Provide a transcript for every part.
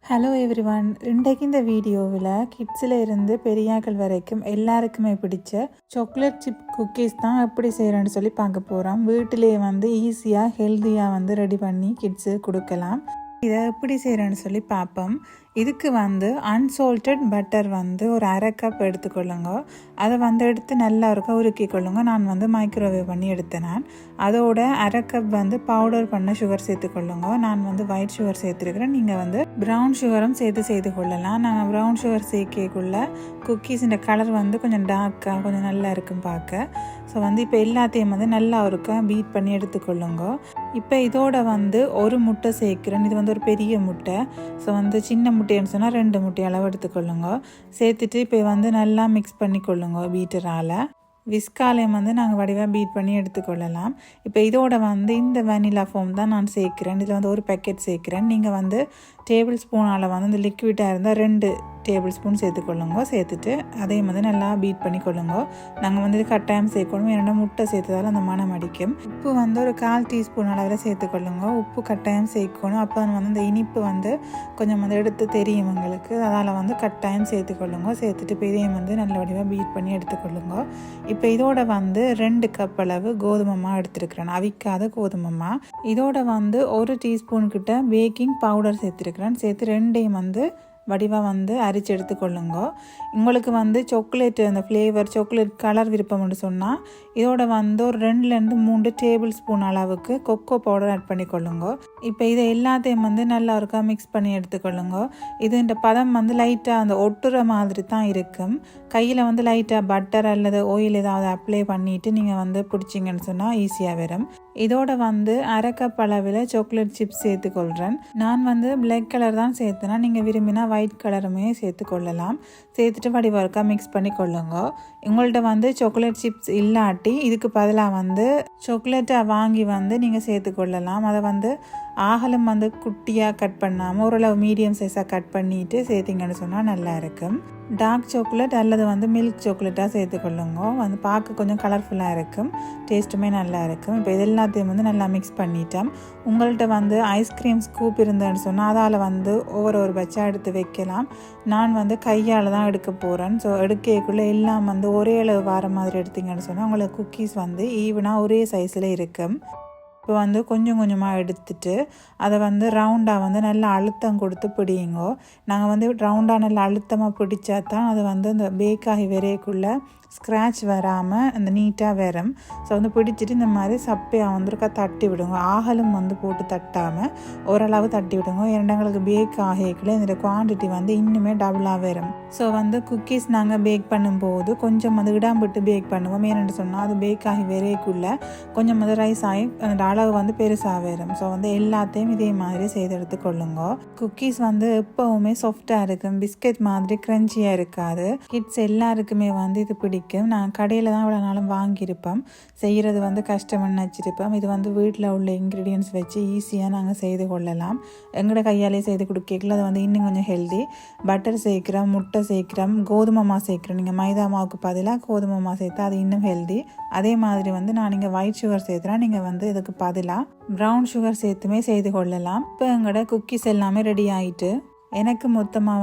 Hello everyone, இன்றைக்கு இந்த வீடியோவில் கிட்ஸில் இருந்து பெரியாக்கள் வரைக்கும் எல்லாருக்குமே பிடிச்ச சாக்லேட் சிப் குக்கீஸ் தான் எப்படி செய்கிறேன்னு சொல்லி பார்க்க போகிறோம். வீட்டிலேயே ஈஸியாக ஹெல்த்தியாக ரெடி பண்ணி கிட்ஸு கொடுக்கலாம். இதை எப்படி செய்கிறேன்னு சொல்லி பார்ப்போம். இதுக்கு அன்சால்டட் பட்டர் ஒரு அரை கப் எடுத்துக்கொள்ளுங்க. அதை எடுத்து நல்லா இருக்க உருக்கி கொள்ளுங்க. நான் மைக்ரோவேவ் பண்ணி எடுத்தேன். அதோட அரை கப் பவுடர் பண்ண சுகர் சேர்த்துக்கொள்ளுங்க. நான் ஒயிட் சுகர் சேர்த்துருக்கிறேன். நீங்கள் ப்ரௌன் சுகரும் சேர்த்து செய்து கொள்ளலாம். நாங்கள் ப்ரௌன் சுகர் சேர்க்கக்குள்ள குக்கீஸின் கலர் கொஞ்சம் டார்க்காக கொஞ்சம் நல்லா இருக்கும் பார்க்க. ஸோ இப்போ எல்லாத்தையும் நல்லா இருக்க பீட் பண்ணி எடுத்துக்கொள்ளுங்க. இப்போ இதோட ஒரு முட்டை சேர்க்குறேன். இது ஒரு பெரிய முட்டை. ஸோ சின்ன முட்டைன்னு சொன்னால் 2 முட்டை அளவு எடுத்துக்கொள்ளுங்க. சேர்த்துட்டு இப்போ நல்லா மிக்ஸ் பண்ணி கொள்ளுங்க பீட்டரால். விஸ்காலையும் நாங்கள் வடிவாக பீட் பண்ணி எடுத்துக்கொள்ளலாம். இப்போ இதோட இந்த வெனிலா ஃபோம் தான் நான் சேர்க்குறேன். இதில் ஒரு பேக்கெட் சேர்க்குறேன். நீங்கள் டேபிள் ஸ்பூனால் இந்த லிக்விடாக இருந்தால் 2 டேபிள் ஸ்பூன் சேர்த்துக்கொள்ளுங்க. சேர்த்துட்டு அதையும் நல்லா பீட் பண்ணி கொள்ளுங்க. நாங்கள் இது கட்டாயம் சேர்க்கணும். ஏன்னா முட்டை சேர்த்ததால் அந்த மனம் அடிக்கும். உப்பு ஒரு 1/4 டீஸ்பூன் அளவில் சேர்த்துக்கொள்ளுங்க. உப்பு கட்டாயம் சேர்க்கணும். அப்போ இந்த இனிப்பு கொஞ்சம் எடுத்து தெரியும் உங்களுக்கு. அதால் கட்டாயம் சேர்த்துக்கொள்ளுங்க. சேர்த்துட்டு இப்போ இதையும் நல்ல வடிவாக பீட் பண்ணி எடுத்துக்கொள்ளுங்க. இப்போ இதோட 2 கப் அளவு கோதுமை மாவு எடுத்துருக்கிறேன். அவிக்காத கோதுமை மாவு. இதோட 1 டீஸ்பூன் கிட்ட பேக்கிங் பவுடர் சேர்த்துருக்கிறேன். சேர்த்து 2ஐயும் வடிவாக அரிச்சு எடுத்துக்கொள்ளுங்க. உங்களுக்கு சாக்லேட் அந்த ஃப்ளேவர் சாக்லேட் கலர் விருப்பம்னு சொன்னால் இதோட ஒரு 2-3 டேபிள் ஸ்பூன் அளவுக்கு கொக்கோ பவுடர் ஆட் பண்ணிக்கொள்ளுங்க. இப்போ இதை எல்லாத்தையும் நல்லா இருக்கா மிக்ஸ் பண்ணி எடுத்துக்கொள்ளுங்க. இது இந்த பதம் லைட்டாக அந்த ஒட்டுற மாதிரி தான் இருக்கும். கையில் லைட்டாக பட்டர் அல்லது ஆயில் ஏதாவது அப்ளை பண்ணிவிட்டு நீங்கள் பிடிச்சிங்கன்னு சொன்னால் ஈஸியாக வரும். இதோட அரை கப் அளவில் சாக்லேட் சிப்ஸ் சேர்த்துக்கொள்கிறேன். நான் பிளாக் கலர் தான் சேர்த்தேன்னா நீங்கள் விரும்பினா ஒயிட் கலருமே சேர்த்துக்கொள்ளலாம். சேர்த்துட்டு வடிவாக மிக்ஸ் பண்ணி கொள்ளுங்க. உங்கள்கிட்ட சாக்லேட் சிப்ஸ் இல்லாட்டி இதுக்கு பதிலாக சாக்லேட்டை வாங்கி நீங்கள் சேர்த்துக்கொள்ளலாம். அதை ஆகலும் குட்டியாக கட் பண்ணாமல் ஓரளவு மீடியம் சைஸாக கட் பண்ணிவிட்டு சேர்த்திங்கன்னு சொன்னால் நல்லா இருக்கும். டார்க் சாக்லேட் அல்லது மில்க் சாக்லேட்டாக சேர்த்துக்கொள்ளுங்க. பார்க்க கொஞ்சம் கலர்ஃபுல்லாக இருக்கும். டேஸ்ட்டுமே நல்லா இருக்கும். இப்போ இது எல்லாத்தையும் நல்லா மிக்ஸ் பண்ணிட்டோம். உங்கள்கிட்ட ஐஸ்கிரீம் ஸ்கூப் இருந்தேன்னு சொன்னால் அதால் ஒவ்வொரு பட்சா எடுத்து வைக்கலாம். நான் கையால் தான் எடுக்க போகிறேன். ஸோ எடுக்கக்குள்ளே எல்லாம் ஒரே அளவு வார மாதிரி எடுத்திங்கன்னு சொன்னால் உங்களுக்கு குக்கீஸ் ஈவனாக ஒரே சைஸில் இருக்கும். இப்போ கொஞ்சம் கொஞ்சமாக எடுத்துட்டு அதை ரவுண்டாக நல்லா அழுத்தம் கொடுத்து பிடியுங்கோ. நாங்கள் ரவுண்டாக நல்லா அழுத்தமாக பிடிச்சா தான் அது இந்த பேக்காகி வரைக்குள்ளே ஸ்க்ராட்ச் வராமல் அந்த நீட்டாக வரும். ஸோ பிடிச்சிட்டு இந்த மாதிரி சப்பையாக இருக்கா தட்டி விடுங்க. ஆகலும் போட்டு தட்டாமல் ஓரளவு தட்டி விடுங்க. இரண்டங்களுக்கு பேக் ஆகியக்குள்ளே இந்த குவான்டிட்டி இன்னுமே டபுளாக வரும். ஸோ குக்கீஸ் நாங்கள் பேக் பண்ணும்போது கொஞ்சம் இடாம்பிட்டு பேக் பண்ணுவோம். ஏன்னு சொன்னால் அது பேக் ஆகி வரைக்குள்ளே கொஞ்சம் ரைஸ் ஆகி அந்த அளவு பெருசாக வரும். ஸோ எல்லாத்தையும் இதே மாதிரி செய்து எடுத்துக்கொள்ளுங்க. குக்கீஸ் எப்போவுமே சாஃப்டாக இருக்கும். பிஸ்கெட் மாதிரி க்ரன்ச்சியாக இருக்காது. கிட்ஸ் எல்லாருக்குமே இது பிடிக்கும். நான் கடையில் தான் இவ்வளோ நாளும் வாங்கியிருப்போம். செய்கிறது கஷ்டம்னு வச்சுருப்போம். இது வீட்டில் உள்ள இன்க்ரீடியன்ட்ஸ் வச்சு ஈஸியாக நாங்கள் செய்து கொள்ளலாம். எங்களோட கையாலே செய்து கொடுக்கல அது இன்னும் கொஞ்சம் ஹெல்தி. பட்டர் சேர்க்குறோம், முட்டை சேர்க்குறோம், கோதுமை மாவு சேர்க்குறோம். நீங்கள் மைதா மாவுக்கு பதிலாக கோதுமை மாவு சேர்த்தா அது இன்னும் ஹெல்தி. அதே மாதிரி நான் நீங்கள் ஒயிட் சுகர் சேர்த்துனா நீங்கள் இதுக்கு பதிலாக ப்ரௌன் சுகர் சேர்த்துமே செய்து கொள்ளலாம். இப்போ எங்களோட குக்கீஸ் எல்லாமே ரெடி ஆகிட்டு எனக்கு மொத்தமாக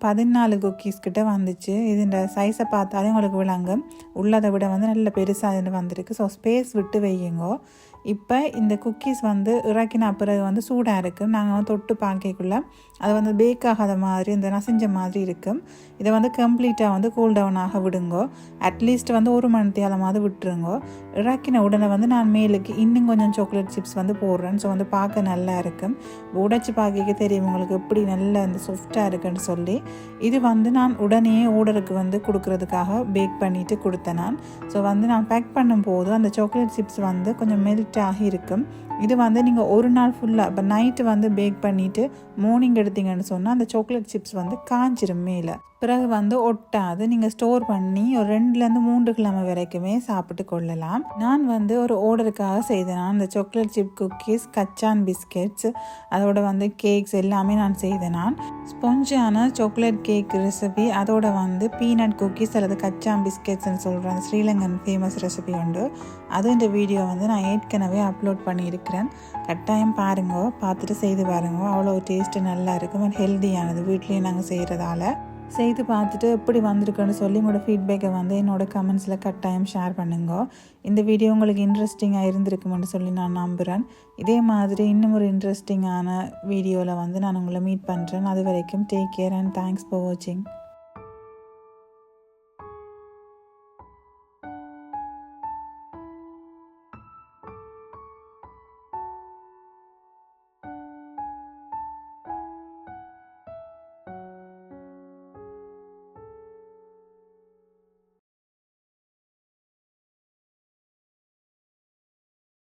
14 குக்கீஸ் கிட்ட வந்துச்சு. இதுன்ற சைஸை பார்த்தாலே உங்களுக்கு விளங்கும். உள்ளதை விட நல்ல பெருசாக வந்திருக்கு. ஸோ ஸ்பேஸ் விட்டு வையுங்கோ. இப்போ இந்த குக்கீஸ் இறக்கின பிறகு சூடாக இருக்கும். நாங்கள் தொட்டு பார்க்கக்குள்ள அது பேக் ஆகாத மாதிரி இந்த நசிஞ்ச மாதிரி இருக்கும். இதை கம்ப்ளீட்டாக கூல் டவுன் ஆக விடுங்கோ. அட்லீஸ்ட் 1 மணி நேரமாவது விட்டுருங்கோ. இறக்கின உடனே நான் மேலுக்கு இன்னும் கொஞ்சம் சாக்லேட் சிப்ஸ் போடுறேன். ஸோ பார்க்க நல்லா இருக்கும். உடைச்சி பார்க்க தெரியும் உங்களுக்கு எப்படி நல்ல இந்த சாஃப்டாக இருக்குன்னு சொல்லி. இது நான் உடனே ஆர்டருக்கு கொடுக்கறதுக்காக பேக் பண்ணிவிட்டு கொடுத்தேன் நான். ஸோ நான் பேக் பண்ணும்போது அந்த சாக்லேட் சிப்ஸ் கொஞ்சம் மெல்ட் ஆகி இருக்கும். இது நீங்கள் ஒரு நாள் ஃபுல்லாக இப்போ நைட்டு பேக் பண்ணிவிட்டு மார்னிங் எடுத்தீங்கன்னு சொன்னால் அந்த சாக்லேட் சிப்ஸ் காஞ்சிரும் மேலே. பிறகு ஒட்டாது. நீங்கள் ஸ்டோர் பண்ணி ஒரு 2-3 கிழமை வரைக்குமே சாப்பிட்டு கொள்ளலாம். நான் ஒரு ஆர்டருக்காக செய்தேன். அந்த சாக்லேட் சிப் குக்கீஸ், கச்சான் பிஸ்கெட்ஸ், அதோட கேக்ஸ் எல்லாமே நான் செய்தேன். நான் ஸ்பாஞ்சான சாக்லேட் கேக் ரெசிபி, அதோட பீனட் குக்கீஸ் அல்லது கச்சான் பிஸ்கெட்ஸ்ன்னு சொல்கிறேன். ஸ்ரீலங்கன் ஃபேமஸ் ரெசிபி உண்டு. அது இந்த வீடியோ நான் ஏற்கனவே அப்லோட் பண்ணியிருக்கேன். நினைக்கிறேன். கட்டாயம் பாருங்க, பார்த்துட்டு செய்து பாருங்க. அவ்வளோ டேஸ்ட்டு நல்லா இருக்கும் அண்ட் ஹெல்த்தியானது. வீட்லேயும் நாங்கள் செய்கிறதால செய்து பார்த்துட்டு எப்படி வந்திருக்குன்னு சொல்லி உங்களோட ஃபீட்பேக்கை வந்து என்னோட கமெண்ட்ஸில் கட்டாயம் ஷேர் பண்ணுங்க. இந்த வீடியோ உங்களுக்கு இன்ட்ரெஸ்டிங்காக இருந்திருக்குமென்னு சொல்லி நான் நம்புகிறேன். இதே மாதிரி இன்னும் ஒரு இன்ட்ரெஸ்டிங்கான வீடியோவில் வந்து நான் உங்களை மீட் பண்ணுறேன். அது வரைக்கும் take care and thanks for வாட்சிங்.